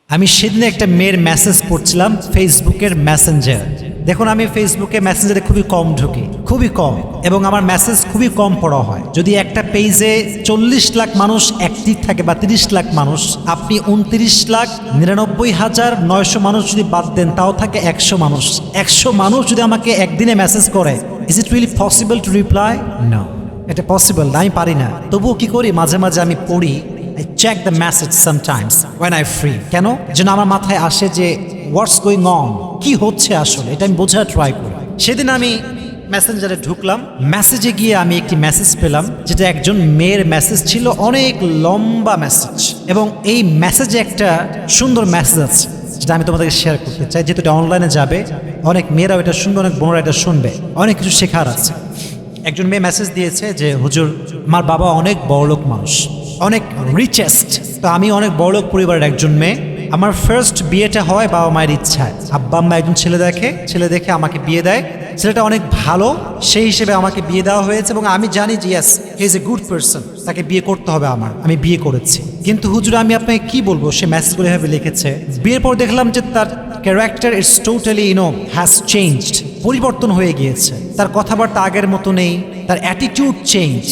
আমি সেদিন একটা মেয়ের মেসেজ পড়ছিলাম ফেসবুকের মেসেঞ্জার। দেখুন, আমি ফেসবুকে মেসেঞ্জারে খুবই কম ঢুকি, খুবই কম, এবং আমার মেসেজ খুবই কম পড়া হয়। যদি একটা পেজে 40 লাখ মানুষ অ্যাক্টিভ থাকে বা 30 লাখ মানুষ, আপনি 29,99,900 মানুষ যদি বাদ দেন, তাও থাকে 100 মানুষ। 100 মানুষ যদি আমাকে একদিনে মেসেজ করে, is it really possible to reply? না, এটা পসিবল না, আমি পারি না। তবুও কি করি, মাঝে মাঝে আমি পড়ি। I check the message sometimes when I'm free. কেন? যেন আমার মাথায় আসে যে what's going on, কি হচ্ছে আসলে, এটা আমি বোঝার ট্রাই করি। সেদিন আমি মেসেঞ্জারে ঢুকলাম, মেসেজে গিয়ে আমি একটি মেসেজ পেলাম, যেটা একজন মেয়ের মেসেজ ছিল, অনেক লম্বা মেসেজ, এবং এই মেসেজে একটা সুন্দর মেসেজ আছে, যেটা আমি তোমাদেরকে শেয়ার করতে চাই। যেহেতু এটা অনলাইনে যাবে, অনেক মেয়েরাও এটা শুনবে, অনেক বোনরা এটা শুনবে, অনেক কিছু শেখার আছে। একজন মেয়ে মেসেজ দিয়েছে যে, হুজুর, আমার বাবা অনেক বড়লোক মানুষ, অনেক রিচেস্ট, তো আমি অনেক বড়লোক পরিবারের একজন মেয়ে। আমার ফার্স্ট বিয়েটা হয় বাবা মায়ের ইচ্ছায়। আব্বা আম্মা একজন ছেলে দেখে আমাকে বিয়ে দেয়। ছেলেটা অনেক ভালো, সেই হিসেবে আমাকে বিয়ে দেওয়া হয়েছে, এবং আমি জানি যে yes, he is a good person, তাকে বিয়ে করতে হবে আমার, আমি বিয়ে করেছি। কিন্তু হুজুর, আমি আপনাকে কি বলবো, সে মেসেজগুলো এভাবে লিখেছে। বিয়ের পর দেখলাম যে তার character it's totally has changed, পরিবর্তন হয়ে গিয়েছে। তার কথাবার্তা আগের মতো নেই, তার অ্যাটিটিউড চেঞ্জ।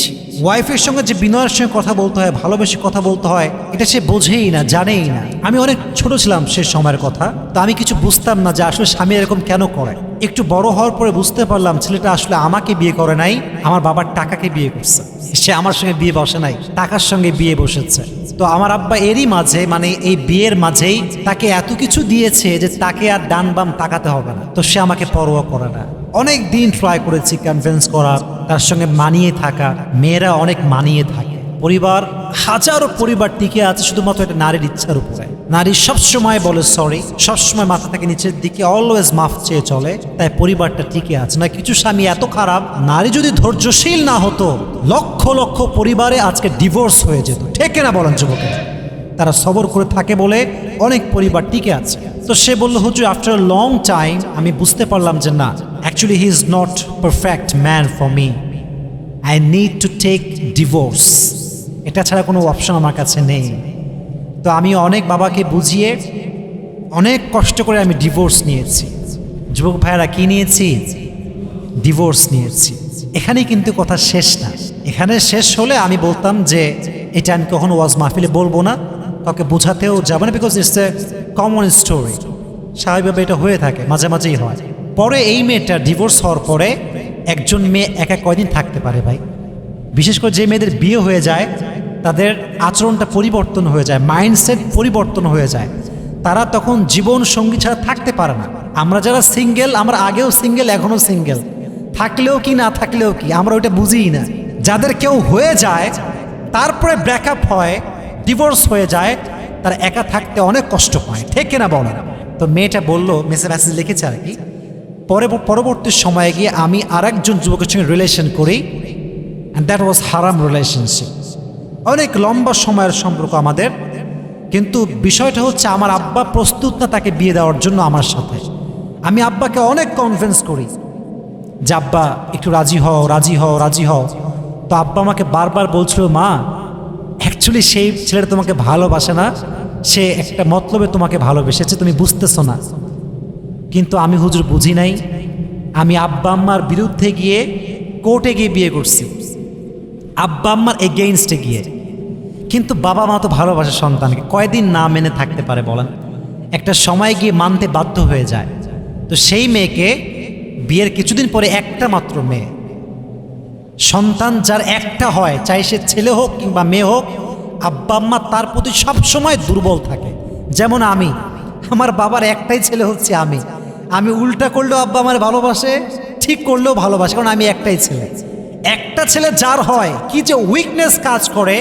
ওয়াইফের সঙ্গে যে বিনয়ের সঙ্গে কথা বলতে হয়, ভালোবেসে কথা বলতে হয়, এটা সে বোঝেই না, জানেই না। আমি অনেক ছোট ছিলাম সে সময়ের কথা, তো আমি কিছু বুঝতাম না যে আসলে স্বামী এরকম কেন করে। একটু বড় হওয়ার পরে বুঝতে পারলাম, ছেলেটা আসলে আমাকে বিয়ে করে নাই, আমার বাবার টাকাকে বিয়ে করছে। সে আমার সঙ্গে বিয়ে বসে নাই, টাকার সঙ্গে বিয়ে বসেছে। তো আমার আব্বা এরই মাঝে, মানে এই বিয়ের মাঝেই তাকে এত কিছু দিয়েছে যে তাকে আর ডান বাম তাকাতে হবে না। তো সে আমাকে পরোয়া করে না। অনেক দিন ট্রাই করেছি কনভিন্স করার, তার সঙ্গে মানিয়ে থাকা। মেয়েরা অনেক মানিয়ে থাকে, পরিবার, হাজারো পরিবার টিকে আছে শুধুমাত্র একটা নারীর ইচ্ছার উপরে। নারী সবসময় বলে সরি, সবসময় মাথা থেকে নিচের দিকে অলওয়েজ মাফ চেয়ে চলে, তাই পরিবারটা টিকে আছে। না, কিছু স্বামী এত খারাপ, নারী যদি ধৈর্যশীল না হতো, লক্ষ লক্ষ পরিবারে আজকে ডিভোর্স হয়ে যেত। ঠিক না বলেন যুবকেরা? তারা সবর করে থাকে বলে অনেক পরিবার টিকে আছে। তো সে বলল, হুজুর, আফটার আ লং টাইম আমি বুঝতে পারলাম যে না, actually he is not perfect man for me, I need to take divorce. এটা ছাড়া কোনো অপশন আমার কাছে নেই। তো আমি অনেক বাবাকে বুঝিয়ে, অনেক কষ্ট করে আমি ডিভোর্স নিয়েছি। যুবক ভাইয়েরা, কি নিয়েছি? ডিভোর্স নিয়েছি। এখানেই কিন্তু কথা শেষ না। এখানে শেষ হলে আমি বলতাম যে এটা আমি কখনো ওয়াজ মাহফিলে বলবো না, কাউকে বোঝাতেও যাবো না, because it's a common story. স্বাভাবিকভাবে এটা হয়ে থাকে, মাঝে মাঝেই হয়। পরে এই মেয়েটা ডিভোর্স হওয়ার পরে, একজন মেয়ে একা কয়দিন থাকতে পারে ভাই? বিশেষ করে যে মেয়েদের বিয়ে হয়ে যায়, তাদের আচরণটা পরিবর্তন হয়ে যায়, মাইন্ডসেট পরিবর্তন হয়ে যায়। তারা তখন জীবন সঙ্গী ছাড়া থাকতে পারে না। আমরা যারা সিঙ্গেল, আমরা আগেও সিঙ্গেল, এখনও সিঙ্গেল, থাকলেও কি না থাকলেও কি, আমরা ওইটা বুঝিই না। যাদের কেউ হয়ে যায়, তারপরে ব্রেকআপ হয়, ডিভোর্স হয়ে যায়, তারা একা থাকতে অনেক কষ্ট পায়। ঠিক কিনা বলেন? তো মেয়েটা বললো, মেসেজ লিখেছে আর কি, পরবর্তী সময়ে গিয়ে আমি আরেকজন যুবকের সঙ্গে রিলেশন করি, অ্যান্ড দ্যাট ওয়াজ হারাম রিলেশনশিপ। অনেক লম্বা সময়ের সম্পর্ক আমাদের, কিন্তু বিষয়টা হচ্ছে আমার আব্বা প্রস্তুত না তাকে বিয়ে দেওয়ার জন্য আমার সাথে। আমি আব্বাকে অনেক কনভিন্স করি যে আব্বা একটু রাজি হও, রাজি হও, রাজি হও। তো আব্বা আমাকে বারবার বলছিল, মা, অ্যাকচুয়ালি সেই ছেলেটা তোমাকে ভালোবাসে না, সে একটা মতলবে তোমাকে ভালোবেসেছে, তুমি বুঝতেছো না। কিন্তু আমি হুজুর বুঝি নাই। আমি আব্বা আম্মার বিরুদ্ধে গিয়ে কোর্টে গিয়ে বিয়ে করছি, আব্বা আম্মার এগেইনস্টে গিয়ে। কিন্তু বাবা মা তো ভালোবাসে সন্তানকে, কয়দিন না মেনে থাকতে পারে বলেন? একটা সময় গিয়ে মানতে বাধ্য হয়ে যায়। তো সেই মেয়েকে বিয়ের কিছুদিন পরে, একটা মাত্র মেয়ে, সন্তান যার একটা হয়, চাই সে ছেলে হোক কিংবা মেয়ে হোক, আব্বা আম্মা তার প্রতি সবসময় দুর্বল থাকে। যেমন আমি, আমার বাবার একটাই ছেলে হচ্ছে আমি উল্টা করলেও আব্বা আমার ভালোবাসে, ঠিক করলেও ভালোবাসে, কারণ আমি একটাই ছেলে। একটা ছেলে যার হয়, কি যে উইকনেস কাজ করে,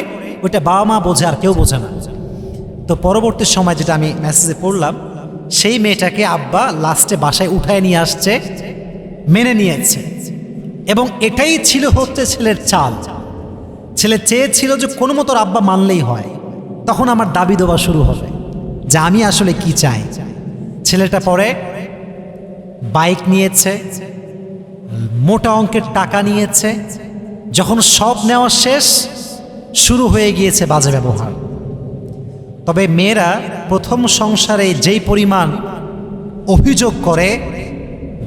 ওইটা বাবা মা বোঝে, আর কেউ বোঝে না। তো পরবর্তী সময় যেটা আমি মেসেজে পড়লাম, সেই মেয়েটাকে আব্বা লাস্টে বাসায় উঠায় নিয়ে আসছে, মেনে নিয়েছে। এবং এটাই ছিল হচ্ছে ছেলের চাল। ছেলে চেয়েছিল যে কোনো মতো আব্বা মানলেই হয়। তখন আমার দাবি দেওয়া শুরু হবে যে আমি আসলে কি চাই। ছেলেটা পরে বাইক নিয়েছে, মোটা অঙ্কের টাকা নিয়েছে। যখন সব নেওয়া শেষ, শুরু হয়ে গিয়েছে বাজে ব্যবহার। তবে মেয়েরা প্রথম সংসারে যেই পরিমাণ অভিযোগ করে,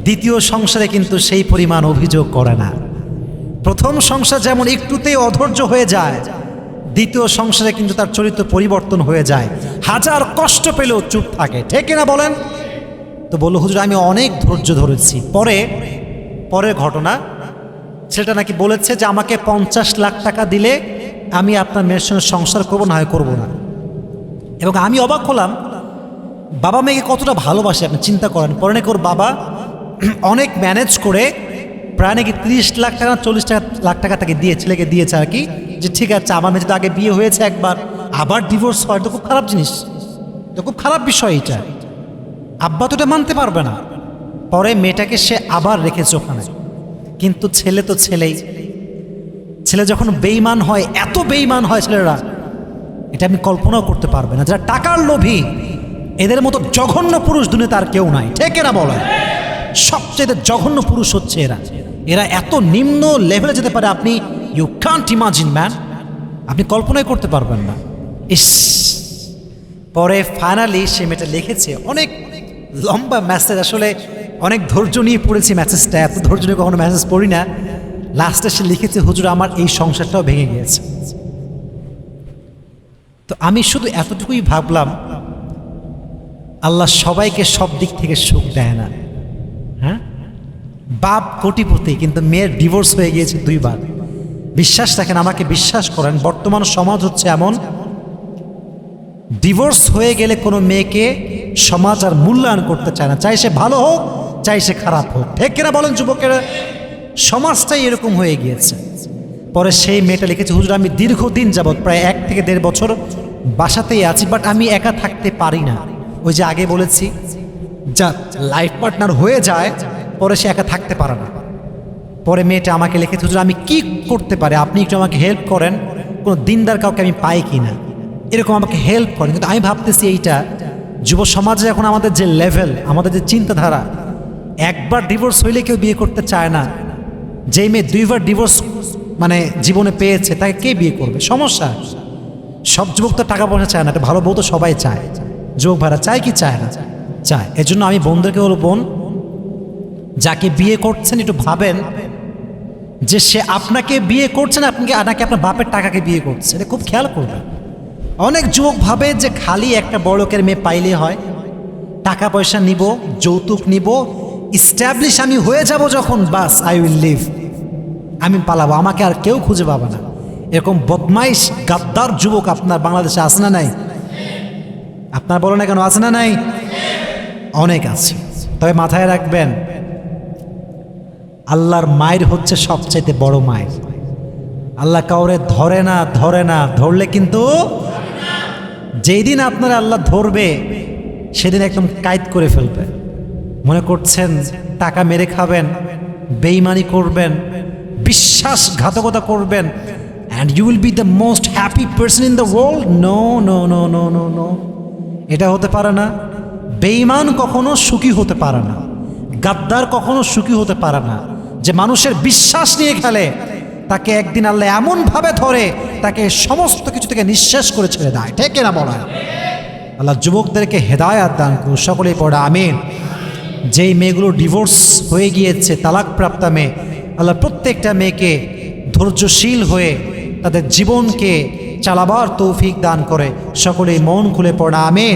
দ্বিতীয় সংসারে কিন্তু সেই পরিমাণ অভিযোগ করে না। প্রথম সংসার যেমন একটুতেই অধৈর্য হয়ে যায়, দ্বিতীয় সংসারে কিন্তু তার চরিত্র পরিবর্তন হয়ে যায়, হাজার কষ্ট পেলেও চুপ থাকে। ঠিক কিনা বলেন? তো বললো, হুজুর আমি অনেক ধৈর্য ধরেছি। পরের ঘটনা, সেটা নাকি বলেছে যে আমাকে 50 লাখ টাকা দিলে আমি আপনার মেয়ের সঙ্গে সংসার করবো, না হয় করবো না। এবং আমি অবাক হলাম, বাবা মেয়েকে কতটা ভালোবাসে আপনি চিন্তা করেন। পরে নাকি ওর বাবা অনেক ম্যানেজ করে প্রায় নাকি 30 লাখ টাকা 40 লাখ টাকা তাকে দিয়ে, ছেলেকে দিয়েছে আর কি, যে ঠিক আছে আমার মেয়ে তো আগে বিয়ে হয়েছে একবার, আবার ডিভোর্স হয় তো খুব খারাপ জিনিস, তো খুব খারাপ বিষয় এটা। আব্বা তো এটা মানতে পারবে না। পরে মেয়েটাকে সে আবার রেখেছে ওখানে। কিন্তু ছেলে তো ছেলেই, ছেলে যখন বেঈমান হয়, এত বেঈমান হয় ছেলেরা, এটা আপনি কল্পনাও করতে পারবেন না। যারা টাকার লোভী, এদের মতো জঘন্য পুরুষ দুনিয়াতে আর কেউ নাই। ঠিক এরা বলে সবচেয়ে জঘন্য পুরুষ হচ্ছে এরা। এরা এত নিম্ন লেভেলে যেতে পারে, আপনি ইউ কান্ট ইমাজিন ম্যান, আপনি কল্পনাই করতে পারবেন না। ইস, পরে ফাইনালি সে মেয়েটা লিখেছে অনেক লম্বা মেসেজ, আসলে অনেক ধৈর্য নিয়ে পড়েছি মেসেজটা, এত ধৈর্য নিয়ে কখনো মেসেজ পড়ি না। লাস্টে সে লিখেছে, হুজুর আমার এই সংসারটাও ভেঙে গিয়েছে। তো আমি শুধু এতটুকুই ভাবলাম, আল্লাহ সবাইকে সব দিক থেকে সুখ দেয় না। হ্যাঁ, বাপ কোটিপতি কিন্তু মেয়ের ডিভোর্স হয়ে গিয়েছে 2 বার। বিশ্বাস রাখেন, আমাকে বিশ্বাস করেন, বর্তমান সমাজ হচ্ছে এমন, ডিভোর্স হয়ে গেলে কোনো মেয়েকে সমাজ আর মূল্যায়ন করতে চায় না, চাই সে ভালো হোক চাই সে খারাপ হোক। ঠিক কিনা বলেন যুবকেরা? সমাজটাই এরকম হয়ে গিয়েছে। পরে সেই মেয়েটা লিখেছে, হুজুর আমি দীর্ঘদিন যাবৎ প্রায় 1 থেকে 1.5 বছর বাসাতেই আছি, বাট আমি একা থাকতে পারি না। ওই যে আগে বলেছি, যা লাইফ পার্টনার হয়ে যায় পরে সে একা থাকতে পারে না। পরে মেয়েটা আমাকে লিখেছে, হুজুর আমি কি করতে পারি, আপনি একটু আমাকে হেল্প করেন, কোনো দিনদার কাউকে আমি পাই কিনা, এরকম আমাকে হেল্প করেন। কিন্তু আমি ভাবতেছি এইটা যুব সমাজে এখন আমাদের যে লেভেল, আমাদের যে চিন্তাধারা, একবার ডিভোর্স হইলে কেউ বিয়ে করতে চায় না। যেই মেয়ে 2 বার ডিভোর্স মানে জীবনে পেয়েছে তাকে কে বিয়ে করবে? সমস্যা। সব যুবক তো টাকা পয়সা চায় না, একটা ভালো বউ তো সবাই চায়। যুবক ভাড়া চায় কি চায় না? চায়। এজন্য আমি বোনদেরকে বলব, বোন যাকে বিয়ে করছেন একটু ভাবেন যে সে আপনাকে বিয়ে করছে না নাকি আপনার বাপের টাকাকে বিয়ে করছে, এটা খুব খেয়াল করবেন। অনেক যুবক ভাবে যে খালি একটা বড়লোকের মেয়ে পাইলে হয়, টাকা পয়সা নিব, যৌতুক নিব, ইস্টাবলিশ আমি হয়ে যাব যখন, বাস আই উইল লিভ, আমি পালাবো, আমাকে আর কেউ খুঁজে পাবে না। এরকম বদমাইশ গাদ্দার যুবক আপনার বাংলাদেশে আছে না নাই? আপনার বলো না কেন, আছে না নাই? অনেক আছে। তবে মাথায় রাখবেন, আল্লাহর মায়ের হচ্ছে সবচেয়ে বড় মায়ের। আল্লাহ কাউরে ধরে না, ধরলে কিন্তু যেই দিন আপনার আল্লাহ ধরবে সেদিন একদম কায়েদ করে ফেলবে। মনে করছেন টাকা মেরে খাবেন, বেঈমানি করবেন, বিশ্বাসঘাতকতা করবেন, and you will be the most happy person in the world? No, no, no, no, no, no. এটা হতে পারে না। বেঈমান কখনো সুখী হতে পারে না, গাদ্দার কখনো সুখী হতে পারে না। যে মানুষের বিশ্বাস নিয়ে খেলে, তাকে একদিন আল্লাহ এমন ভাবে ধরে, তাকে সমস্ত কিছু থেকে নিঃশ্বাস করে ছেড়ে দেয়। ঠিক কিনা বলেন? আল্লাহ যুবকদেরকে হেদায়াত দান করুন, সকলেই পড়া আমিন। যেই মেয়েগুলো ডিভোর্স হয়ে গিয়েছে, তালাকপ্রাপ্তা মেয়ে, আল্লাহ প্রত্যেকটা মেয়েকে ধৈর্যশীল হয়ে তাদের জীবনকে চালাবার তৌফিক দান করে। সকলেই মন খুলে পড়া আমিন।